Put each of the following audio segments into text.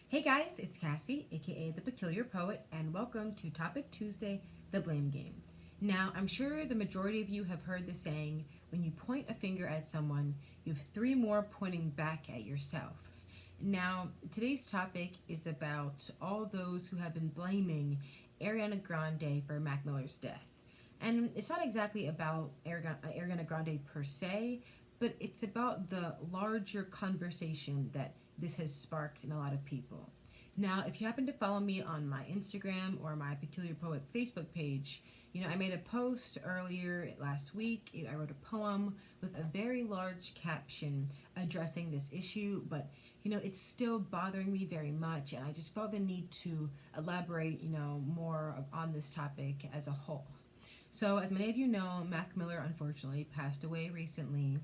Hey guys, it's Cassie, aka The Peculiar Poet, and welcome to Topic Tuesday, The Blame Game. Now, I'm sure the majority of you have heard the saying, when you point a finger at someone, you have three more pointing back at yourself. Now, today's topic is about all those who have been blaming Ariana Grande for Mac Miller's death. And it's not exactly about Ariana Grande per se, but it's about the larger conversation that this has sparked in a lot of people. Now, if you happen to follow me on my Instagram or my Peculiar Poet Facebook page, I made a post earlier last week. I wrote a poem with a very large caption addressing this issue, but it's still bothering me very much, and I just felt the need to elaborate, more on this topic as a whole. So, as many of you know, Mac Miller unfortunately passed away recently,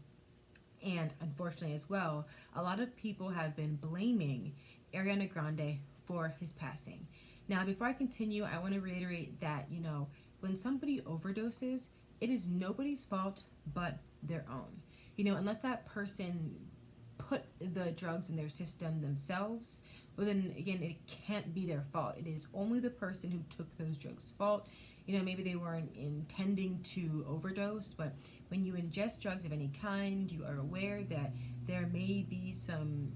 and unfortunately, as well, a lot of people have been blaming Ariana Grande for his passing. Now, before I continue, I want to reiterate that, when somebody overdoses, it is nobody's fault but their own. Unless that person put the drugs in their system themselves, well, then again, it can't be their fault. It is only the person who took those drugs' fault. Maybe they weren't intending to overdose, but when you ingest drugs of any kind, you are aware that there may be some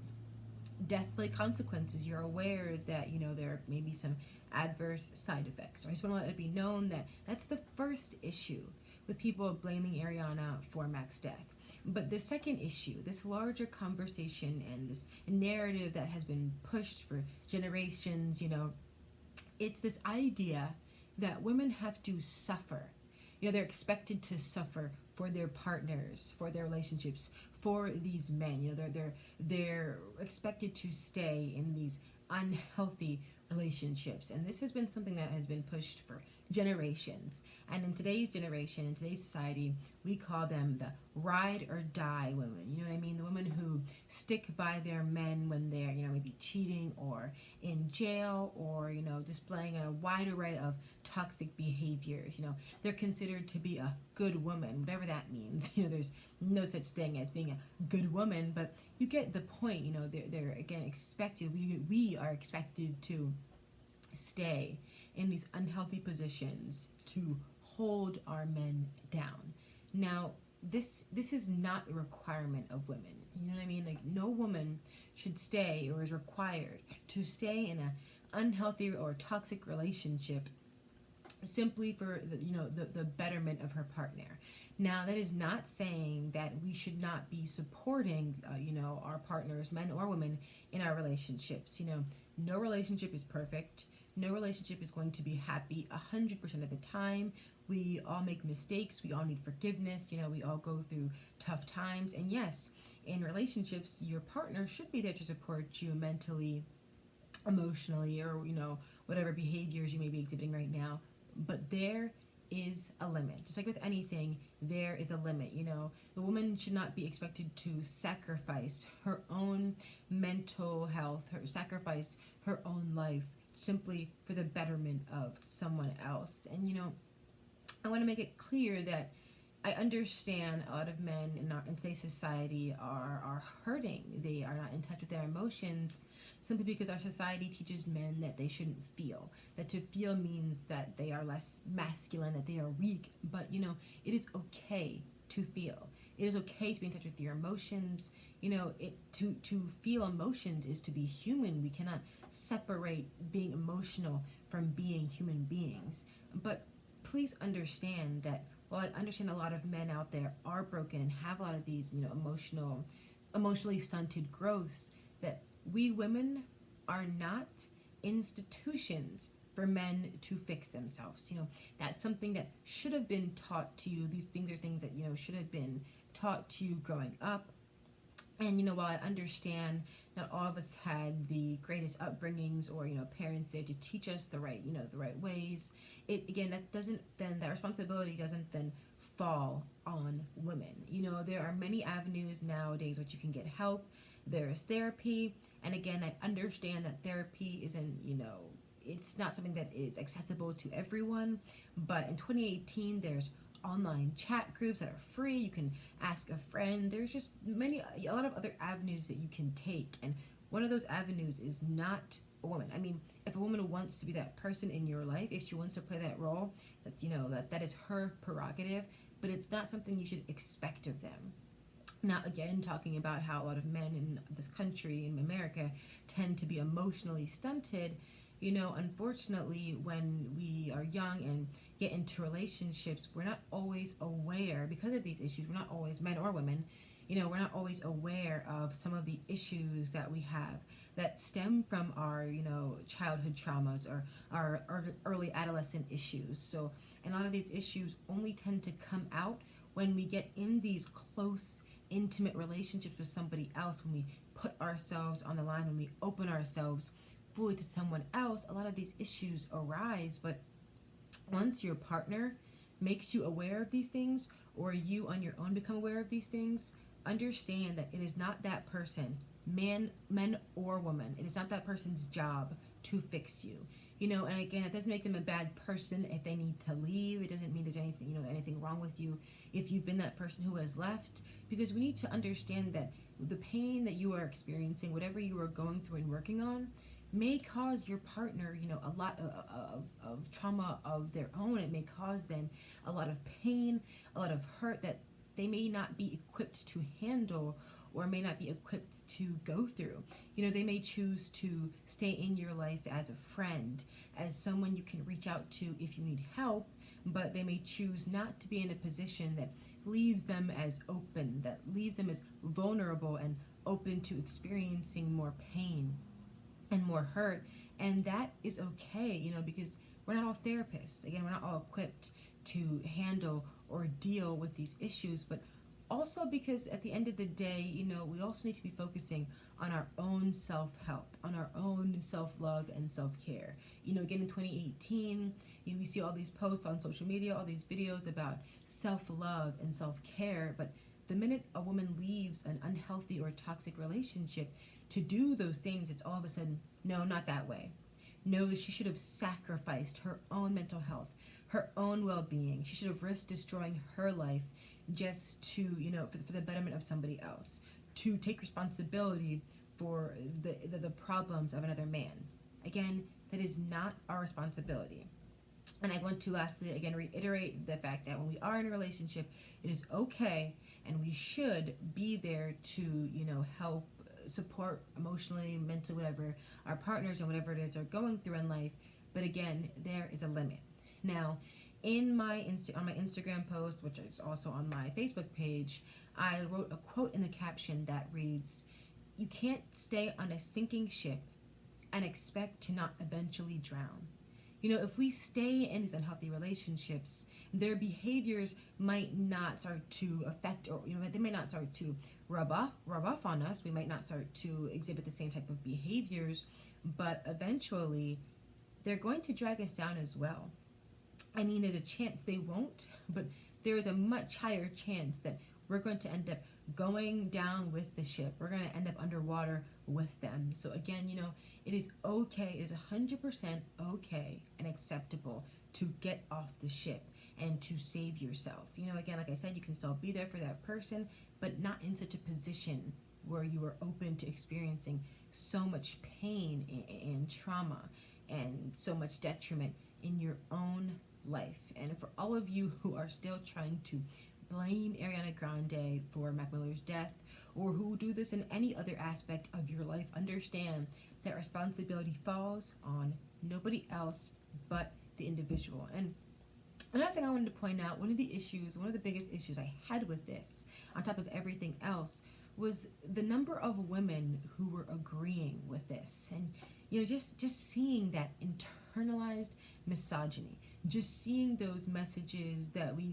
deathly consequences. You're aware that, there may be some adverse side effects. So I just want to let it be known that that's the first issue with people blaming Ariana for Mac's death. But the second issue, this larger conversation and this narrative that has been pushed for generations, it's this idea that women have to suffer. They're expected to suffer for their partners, for their relationships, for these men. They're expected to stay in these unhealthy relationships, and this has been something that has been pushed for generations. And in today's generation, in today's society, we call them the ride or die women. You know what I mean? The women who stick by their men when they're, maybe cheating or in jail or, displaying a wide array of toxic behaviors. They're considered to be a good woman, whatever that means. There's no such thing as being a good woman, but you get the point. They're again expected, we are expected to stay in these unhealthy positions to hold our men down. Now, this is not a requirement of women. You know what I mean? Like, no woman should stay or is required to stay in an unhealthy or toxic relationship simply for the betterment of her partner. Now, that is not saying that we should not be supporting our partners, men or women, in our relationships. No relationship is perfect. No relationship is going to be happy 100% of the time. We all make mistakes. We all need forgiveness. We all go through tough times. And yes, in relationships, your partner should be there to support you mentally, emotionally, or whatever behaviors you may be exhibiting right now. But there is a limit. Just like with anything, there is a limit. The woman should not be expected to sacrifice her own mental health, sacrifice her own life simply for the betterment of someone else. And I want to make it clear that I understand a lot of men in today's society are hurting. They are not in touch with their emotions simply because our society teaches men that they shouldn't feel. That to feel means that they are less masculine, that they are weak. But, it is okay to feel. It is okay to be in touch with your emotions. To feel emotions is to be human. We cannot separate being emotional from being human beings. But please understand that while I understand a lot of men out there are broken and have a lot of these, emotionally stunted growths, that we women are not institutions for men to fix themselves. That's something that should have been taught to you. These things are things that, should have been taught to you growing up. And while I understand not all of us had the greatest upbringings or parents there to teach us the right ways, that responsibility doesn't then fall on women. There are many avenues nowadays which you can get help. There is therapy, and again, I understand that therapy isn't it's not something that is accessible to everyone, but in 2018 there's online chat groups that are free. You can ask a friend. There's just a lot of other avenues that you can take. And one of those avenues is not a woman. I mean, if a woman wants to be that person in your life, if she wants to play that role, that that is her prerogative, but it's not something you should expect of them. Now, again, talking about how a lot of men in this country, in America, tend to be emotionally stunted. Unfortunately, when we are young and get into relationships, we're not always aware, because of these issues, we're not always, men or women, we're not always aware of some of the issues that we have that stem from our, childhood traumas or our early adolescent issues. So, and a lot of these issues only tend to come out when we get in these close, intimate relationships with somebody else, when we put ourselves on the line, when we open ourselves fully to someone else. A lot of these issues arise, but once your partner makes you aware of these things, or you on your own become aware of these things, understand that it is not that person, men or woman, it is not that person's job to fix you. And again, it doesn't make them a bad person if they need to leave. It doesn't mean there's anything, anything wrong with you if you've been that person who has left, because we need to understand that the pain that you are experiencing, whatever you are going through and working on, may cause your partner, a lot of trauma of their own. It may cause them a lot of pain, a lot of hurt that they may not be equipped to handle, or may not be equipped to go through. They may choose to stay in your life as a friend, as someone you can reach out to if you need help, but they may choose not to be in a position that leaves them as open, that leaves them as vulnerable and open to experiencing more pain and more hurt. And that is okay, because we're not all therapists. Again, we're not all equipped to handle or deal with these issues, but also because at the end of the day, we also need to be focusing on our own self-help, on our own self-love and self-care. Again, in 2018, we see all these posts on social media, all these videos about self-love and self-care, but the minute a woman leaves an unhealthy or toxic relationship to do those things, it's all of a sudden, no, not that way. No, she should have sacrificed her own mental health, her own well-being. She should have risked destroying her life just to, for the betterment of somebody else, to take responsibility for the problems of another man. Again, that is not our responsibility. And I want to lastly, again, reiterate the fact that when we are in a relationship, it is okay and we should be there to, help support emotionally, mentally, whatever our partners and whatever it is they're going through in life. But again, there is a limit. Now, in my on my Instagram post, which is also on my Facebook page, I wrote a quote in the caption that reads, "You can't stay on a sinking ship and expect to not eventually drown." If we stay in these unhealthy relationships, their behaviors might not start to affect, or they may not start to rub off on us. We might not start to exhibit the same type of behaviors, but eventually they're going to drag us down as well. I mean, there's a chance they won't, but there is a much higher chance that we're going to end up going down with the ship. We're going to end up underwater with them. So again, it is okay, it is 100% okay and acceptable to get off the ship and to save yourself. Again, like I said, you can still be there for that person, but not in such a position where you are open to experiencing so much pain and trauma and so much detriment in your own life. And for all of you who are still trying to blame Ariana Grande for Mac Miller's death, or who do this in any other aspect of your life, understand that responsibility falls on nobody else but the individual. And another thing I wanted to point out, one of the biggest issues I had with this, on top of everything else, was the number of women who were agreeing with this. And just seeing that internalized misogyny, just seeing those messages that we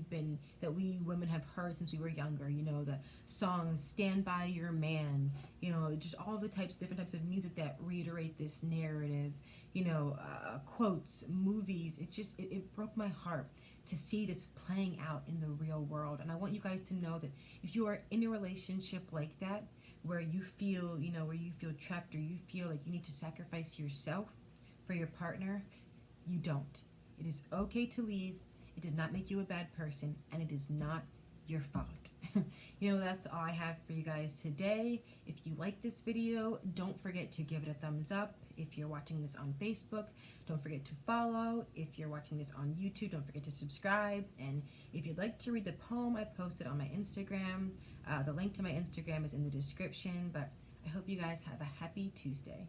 women have heard since we were younger, the songs "Stand By Your Man," just all the different types of music that reiterate this narrative, quotes, movies. It broke my heart to see this playing out in the real world. And I want you guys to know that if you are in a relationship like that, where you feel trapped, or you feel like you need to sacrifice yourself for your partner, you don't. It is okay to leave. It does not make you a bad person, and it is not your fault. That's all I have for you guys today. If you like this video, don't forget to give it a thumbs up. If you're watching this on Facebook, don't forget to follow. If you're watching this on YouTube, don't forget to subscribe. And if you'd like to read the poem I posted on my Instagram, the link to my Instagram is in the description. But I hope you guys have a happy Tuesday.